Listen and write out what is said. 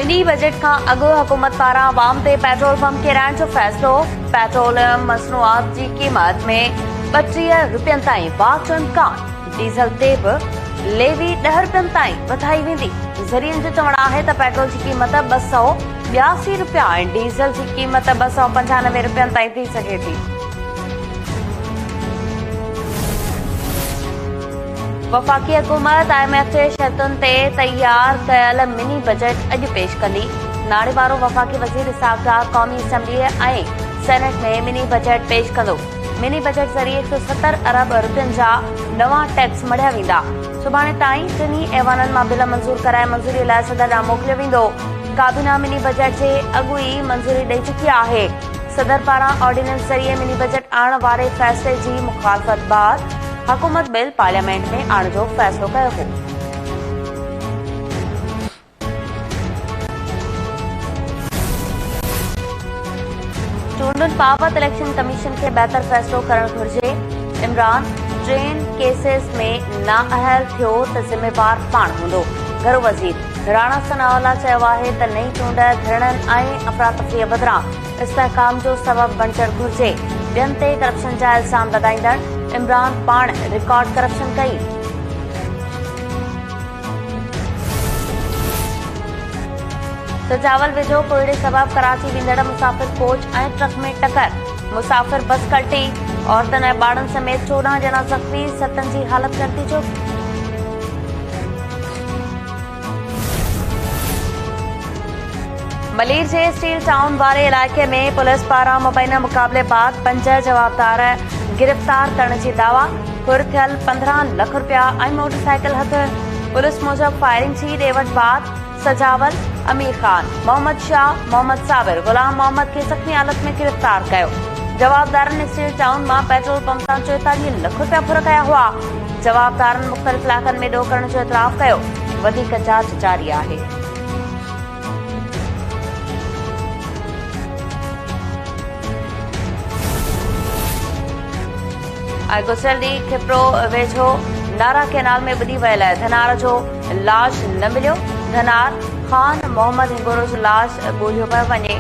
Mini budget का अगु हुकूमत पारा आवाम ते पेट्रोल पंप किराइण जो फैसलो। पेट्रोलियम मसनूआत की कीमत में 32 रुपयनि ताईं वाक जो इम्कान। डीज़ल ते बि लेवी 10 रुपयनि ताईं वधाई वेंदी। ज़रियनि जो चवणु आहे त पेट्रोल की कीमत 282 रुपया ऐं डीज़ल की कीमत 295 रुपयनि ताईं थी सघे थी। वफ़ाक़ी हुकूमत IMF जे शर्तुनि ते तैयार कयल मिनी बजट अॼु पेश कंदी। नाणे वारो वफ़ाक़ी वज़ीर साख़्तार क़ौमी असम्बली ऐं सेनेट में मिनी बजट पेश कंदो। मिनी बजट ज़रिए 170 अरब रुपयनि जा नवां टैक्स मढ़िया वेंदा। सुभाणे ताईं टिनी ऐवाननि मां बिल मंज़ूर कराए मंज़ूरी लाइ सदर ॾांहुं मोकिलियो वेंदो। काबीना मिनी बजट जे अॻु ई मंज़ूरी ॾेई चुकी आहे। सदर पारां ऑर्डिनेंस ज़रिए मिनी बजट आणण वारे फ़ैसिले जी मुख़ालफ़त बाद हुकूमत बिल पार्लियामेंट में आणण जो फ़ैसिलो कयो हो। चूंडुनि बाबति इलेक्शन कमीशन खे बहितर फ़ैसिलो करणु घुर्जे। इमरान ट्रेन केसेस में नाअहल थियो त ज़िम्मेवार पाण हूंदो। घरू वज़ीर राणा सनाउल्ला चयो आहे त नई चूंड धरणनि ऐं अफ़रातफ़रीअ बदिरां इस्तेहकाम जो सबबु बणजणु घुर्जे। ॿियनि ते करप्शन जा इल्ज़ाम लॻाईंदड़ इमरान पाण रिकॉर्ड करप्शन कई। त चावल विझो कोयड़े सबबु कराची वेंदड़ मुसाफ़िर कोच ऐं ट्रक में टकर। मुसाफ़िर बस कल्टी। औरतुनि ऐं ॿारनि समेत 14 ॼणा ज़ख़्मी। 7 जी हालत नतीजो। मलीर जे स्टील टाउन वारे इलाइक़े में पुलिस पारां मुबैना मुक़ाबले बाद 5 जवाबदार गिरफ़्तार करण जी दावा। फुर थियल 15 लख रुपया ऐं मोटरसाइकिल हथ। पुलिस मूजिब फायरिंग जी ॾे वठि बाद सजावल, अमीर खान, मोहम्मद शाह, मोहम्मद साबिर, गुलाम मोहम्मद खे ज़ख़्मी हालत में गिरफ़्तार कयो। जवाबदारनि स्टील टाउन मां पेट्रोल पंप तां 44 लख रुपया फुर कया हुआ। जवाबदारनि मुख़्तलिफ़ इलाइक़नि में ॾोह करण जो इतराफ़ कयो। वधीक जांच जारी आहे। गुज़िरियल ॾींहुं खिपरो वेझो नारा कैनाल में ॿुॾी वियल धनार जो लाश न मिलियो। धनार ख़ान मोहम्मद हिंगोरो जो लाश ॻोल्हियो पियो वञे।